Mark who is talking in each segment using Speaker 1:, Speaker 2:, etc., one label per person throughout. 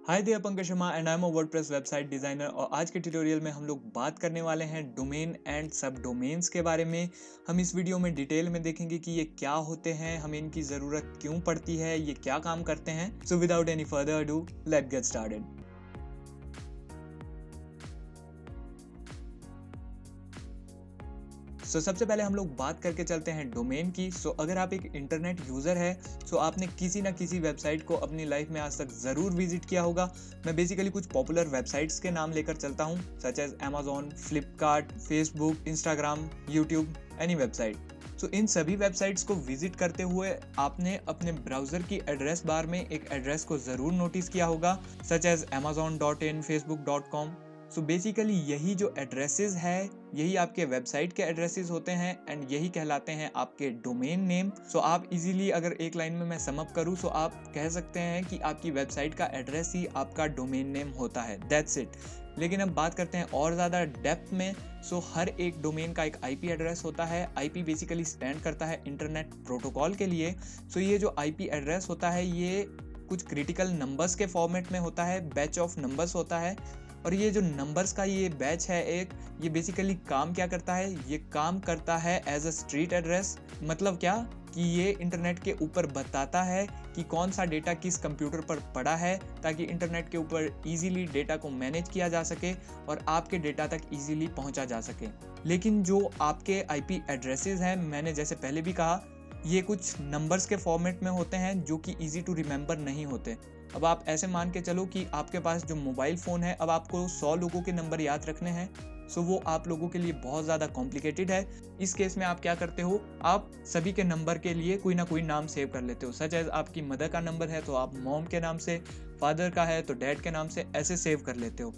Speaker 1: Hi there Pankaj Sharma and I am a WordPress website designer और आज के ट्यूटोरियल में हम लोग बात करने वाले हैं डोमेन एंड सब डोमेन्स के बारे में। हम इस वीडियो में डिटेल में देखेंगे कि ये क्या होते हैं, हमें इनकी ज़रूरत क्यों पड़ती है, ये क्या काम करते हैं। So without any further ado let's get started. सबसे पहले हम लोग बात करके चलते हैं डोमेन की। अगर आप एक इंटरनेट यूज़र है आपने किसी ना किसी वेबसाइट को अपनी लाइफ में आज तक ज़रूर विजिट किया होगा। मैं बेसिकली कुछ पॉपुलर वेबसाइट्स के नाम लेकर चलता हूँ, such as Amazon, Flipkart, Facebook, Instagram, YouTube, any website. इन सभी वेबसाइट्स को विजिट करते हुए आपने अपने ब्राउज़र की एड्रेस बार में एक एड्रेस को ज़रूर नोटिस किया होगा, such as amazon.in, facebook.com। Basically यही जो एड्रेसेस है यही आपके वेबसाइट के एड्रेसेस होते हैं एंड यही कहलाते हैं आपके डोमेन नेम। आप इजीली अगर एक लाइन में मैं सम अप करूँ आप कह सकते हैं कि आपकी वेबसाइट का एड्रेस ही आपका डोमेन नेम होता है, दैट्स इट। लेकिन अब बात करते हैं और ज़्यादा डेप्थ में। हर एक डोमेन का एक आईपी एड्रेस होता है। आईपी बेसिकली स्टैंड करता है इंटरनेट प्रोटोकॉल के लिए। ये जो आईपी एड्रेस होता है ये कुछ क्रिटिकल नंबर्स के फॉर्मेट में होता है, बैच ऑफ नंबर्स होता है। और ये जो नंबर्स का ये बैच है ये बेसिकली काम क्या करता है, ये काम करता है एज अ स्ट्रीट एड्रेस। मतलब क्या कि ये इंटरनेट के ऊपर बताता है कि कौन सा डेटा किस कंप्यूटर पर पड़ा है, ताकि इंटरनेट के ऊपर इजीली डेटा को मैनेज किया जा सके और आपके डेटा तक इजीली पहुंचा जा सके। लेकिन जो आपके आईपी एड्रेसेस हैं, मैंने जैसे पहले भी कहा, ये कुछ नंबर्स के फॉर्मेट में होते हैं जो कि इजी टू रिमेंबर नहीं होते। अब आप ऐसे मान के चलो कि आपके पास जो मोबाइल फ़ोन है, अब आपको 100 लोगों के नंबर याद रखने हैं। वो आप लोगों के लिए बहुत ज़्यादा कॉम्प्लिकेटेड है। इस केस में आप क्या करते हो, आप सभी के नंबर के लिए कोई ना कोई नाम सेव कर लेते हो। सच एज आपकी मदर का नंबर है तो आप मॉम के नाम से, फादर का है तो डैड के नाम से, ऐसे सेव कर लेते हो।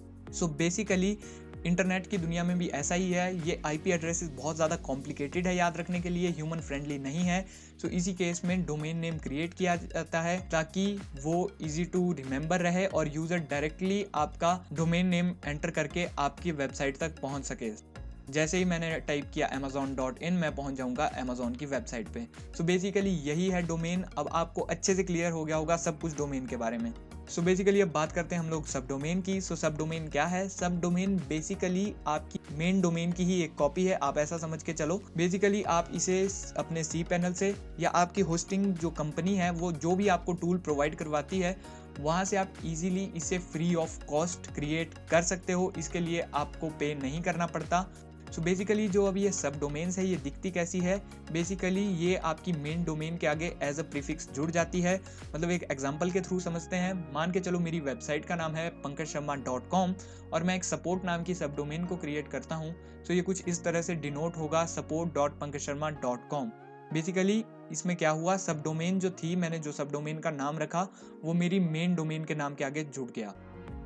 Speaker 1: बेसिकली इंटरनेट की दुनिया में भी ऐसा ही है। ये आईपी एड्रेसेस बहुत ज़्यादा कॉम्प्लिकेटेड है याद रखने के लिए, ह्यूमन फ्रेंडली नहीं है। इसी केस में डोमेन नेम क्रिएट किया जाता है ताकि वो इजी टू रिमेंबर रहे और यूज़र डायरेक्टली आपका डोमेन नेम एंटर करके आपकी वेबसाइट तक पहुंच सके। जैसे ही मैंने टाइप किया amazon.in, मैं पहुंच जाऊंगा अमेजोन की वेबसाइट पे। बेसिकली यही है डोमेन। अब आपको अच्छे से क्लियर हो गया होगा सब कुछ डोमेन के बारे में। बेसिकली अब बात करते हैं हम लोग सब डोमेन की। सब डोमेन क्या है? सब डोमेन बेसिकली आपकी मेन डोमेन की ही एक कॉपी है, आप ऐसा समझ के चलो। बेसिकली आप इसे अपने सी पैनल से या आपकी होस्टिंग जो कंपनी है वो जो भी आपको टूल प्रोवाइड करवाती है वहाँ से आप इजीली इसे फ्री ऑफ कॉस्ट क्रिएट कर सकते हो। इसके लिए आपको पे नहीं करना पड़ता। बेसिकली जो अभी ये सब डोमेन्स है ये दिखती कैसी है, बेसिकली ये आपकी मेन डोमेन के आगे एज अ प्रीफिक्स जुड़ जाती है। मतलब एक एग्जांपल के थ्रू समझते हैं। मान के चलो मेरी वेबसाइट का नाम है pankajsharma.com और मैं एक सपोर्ट नाम की सब डोमेन को क्रिएट करता हूँ। ये कुछ इस तरह से डिनोट होगा, support.pankajsharma.com। बेसिकली इसमें क्या हुआ, सब डोमेन जो थी, मैंने जो सब डोमेन का नाम रखा वो मेरी मेन डोमेन के नाम के आगे जुड़ गया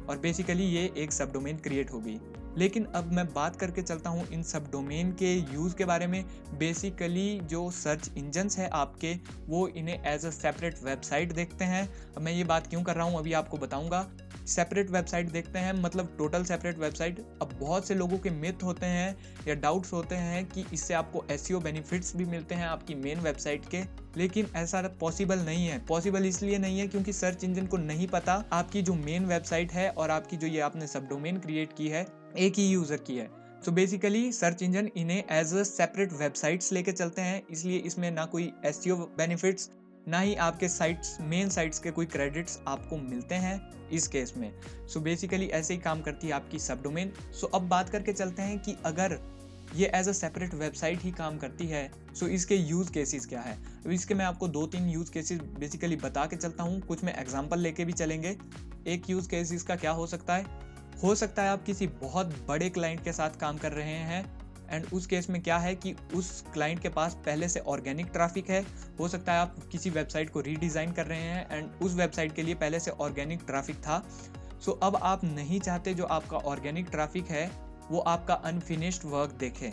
Speaker 1: और बेसिकली ये एक सब डोमेन क्रिएट हो गई। लेकिन अब मैं बात करके चलता हूँ इन सब डोमेन के यूज़ के बारे में। बेसिकली जो सर्च इंजन्स है आपके, वो इन्हें एज अ सेपरेट वेबसाइट देखते हैं। अब मैं ये बात क्यों कर रहा हूँ अभी आपको बताऊंगा। सेपरेट वेबसाइट देखते हैं मतलब टोटल सेपरेट वेबसाइट। अब बहुत से लोगों के मिथ होते हैं या डाउट्स होते हैं कि इससे आपको एसईओ बेनिफिट्स भी मिलते हैं आपकी मेन वेबसाइट के, लेकिन ऐसा पॉसिबल नहीं है। पॉसिबल इसलिए नहीं है क्योंकि सर्च इंजन को नहीं पता आपकी जो मेन वेबसाइट है और आपकी जो ये आपने सब डोमेन क्रिएट की है एक ही यूजर की है। बेसिकली सर्च इंजन इन्हें एज अ सेपरेट वेबसाइट्स लेके चलते हैं, इसलिए इसमें ना कोई एसईओ बेनिफिट्स ना ही आपके साइट्स मेन साइट्स के कोई क्रेडिट्स आपको मिलते हैं इस केस में। बेसिकली ऐसे ही काम करती है आपकी सब डोमेन। अब बात करके चलते हैं कि अगर ये एज अ सेपरेट वेबसाइट ही काम करती है इसके यूज़ केसेस क्या है। अब इसके मैं आपको 2-3 यूज़ केसेस बेसिकली बता के चलता हूँ, कुछ मैं एग्जांपल लेके भी चलेंगे। एक यूज़ केस इसका क्या हो सकता है आप किसी बहुत बड़े क्लाइंट के साथ काम कर रहे हैं एंड उस केस में क्या है कि उस क्लाइंट के पास पहले से ऑर्गेनिक ट्रैफिक है। हो सकता है आप किसी वेबसाइट को रीडिज़ाइन कर रहे हैं एंड उस वेबसाइट के लिए पहले से ऑर्गेनिक ट्रैफिक था। अब आप नहीं चाहते जो आपका ऑर्गेनिक ट्रैफिक है वो आपका अनफिनिश्ड वर्क देखे।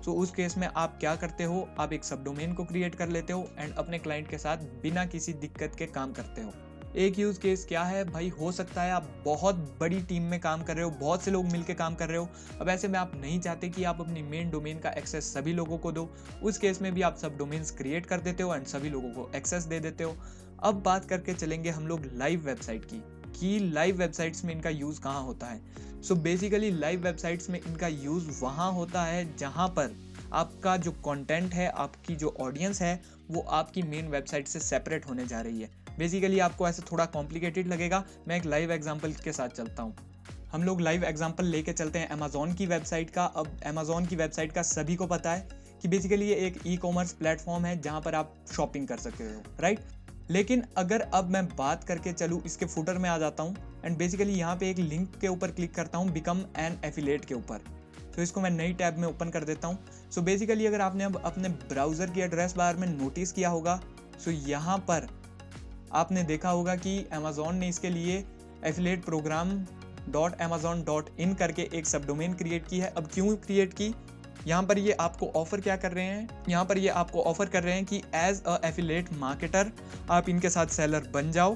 Speaker 1: उस केस में आप क्या करते हो, आप एक सब डोमेन को क्रिएट कर लेते हो एंड अपने क्लाइंट के साथ बिना किसी दिक्कत के काम करते हो। एक यूज़ केस क्या है भाई, हो सकता है आप बहुत बड़ी टीम में काम कर रहे हो, बहुत से लोग मिलकर काम कर रहे हो। अब ऐसे में आप नहीं चाहते कि आप अपनी मेन डोमेन का एक्सेस सभी लोगों को दो। उस केस में भी आप सब डोमेन्स क्रिएट कर देते हो एंड सभी लोगों को एक्सेस दे देते हो। अब बात करके चलेंगे हम लोग लाइव वेबसाइट की। कि लाइव वेबसाइट्स में इनका यूज़ कहाँ होता है। सो बेसिकली लाइव वेबसाइट्स में इनका यूज़ वहाँ होता है जहाँ पर आपका जो कंटेंट है, आपकी जो ऑडियंस है, वो आपकी मेन वेबसाइट से सेपरेट होने जा रही है। बेसिकली आपको ऐसे थोड़ा कॉम्प्लिकेटेड लगेगा, मैं एक लाइव एग्जांपल के साथ चलता हूँ। हम लोग लाइव एग्जांपल लेके चलते हैं अमेज़न की वेबसाइट का। अब अमेज़न की वेबसाइट का सभी को पता है कि बेसिकली ये एक ई-कॉमर्स प्लेटफॉर्म है जहाँ पर आप शॉपिंग कर सकते हो, राइट? लेकिन अगर अब मैं बात करके चलूँ, इसके फुटर में आ जाता हूँ एंड बेसिकली यहाँ पे एक लिंक के ऊपर क्लिक करता हूँ, बिकम एन एफिलिएट के ऊपर। तो इसको मैं नई टैब में ओपन कर देता हूँ। सो बेसिकली अगर आपने अब अपने ब्राउज़र की एड्रेस बार में नोटिस किया होगा, सो यहाँ पर आपने देखा होगा कि अमेज़न ने इसके लिए एफिलिएट प्रोग्राम .amazon.in करके एक सब डोमेन क्रिएट की है। अब क्यों क्रिएट की? यहाँ पर ये आपको ऑफर क्या कर रहे हैं, यहाँ पर ये आपको ऑफर कर रहे हैं कि एज अ एफिलिएट मार्केटर आप इनके साथ सेलर बन जाओ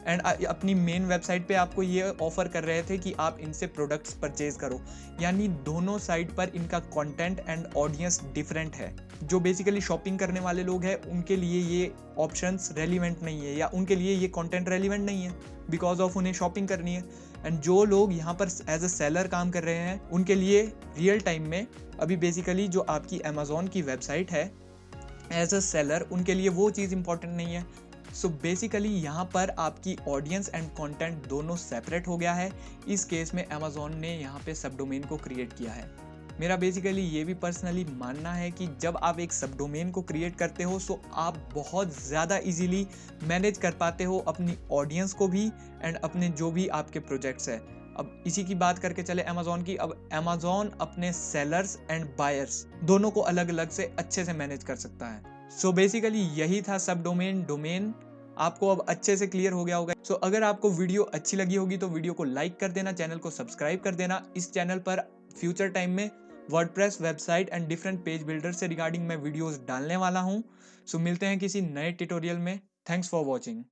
Speaker 1: एंड अपनी मेन वेबसाइट पे आपको ये ऑफर कर रहे थे कि आप इनसे प्रोडक्ट्स परचेज करो। यानी दोनों साइड पर इनका कंटेंट एंड ऑडियंस डिफरेंट है। जो बेसिकली शॉपिंग करने वाले लोग हैं उनके लिए ये ऑप्शंस रेलिवेंट नहीं है, या उनके लिए ये कंटेंट रेलिवेंट नहीं है बिकॉज ऑफ उन्हें शॉपिंग करनी है। एंड जो लोग यहाँ पर एज अ सेलर काम कर रहे हैं उनके लिए रियल टाइम में अभी बेसिकली जो आपकी अमेज़न की वेबसाइट है एज अ सेलर, उनके लिए वो चीज़ इंपॉर्टेंट नहीं है। सो बेसिकली यहाँ पर आपकी ऑडियंस एंड कंटेंट दोनों सेपरेट हो गया है। इस केस में अमेज़न ने यहाँ पे सब डोमेन को क्रिएट किया है। मेरा बेसिकली ये भी पर्सनली मानना है कि जब आप एक सब डोमेन को क्रिएट करते हो सो आप बहुत ज़्यादा इजीली मैनेज कर पाते हो अपनी ऑडियंस को भी एंड अपने जो भी आपके प्रोजेक्ट्स है। अब इसी की बात करके चले अमेज़न की। अब अमेज़न अपने सेलर्स एंड बायर्स दोनों को अलग अलग से अच्छे से मैनेज कर सकता है। सो बेसिकली यही था सब डोमेन। आपको अब अच्छे से क्लियर हो गया होगा। सो अगर आपको वीडियो अच्छी लगी होगी तो वीडियो को लाइक कर देना, चैनल को सब्सक्राइब कर देना। इस चैनल पर फ्यूचर टाइम में WordPress website and different page builder से रिगार्डिंग मैं वीडियोस डालने वाला हूं। सो मिलते हैं किसी नए ट्यूटोरियल में। Thanks for watching.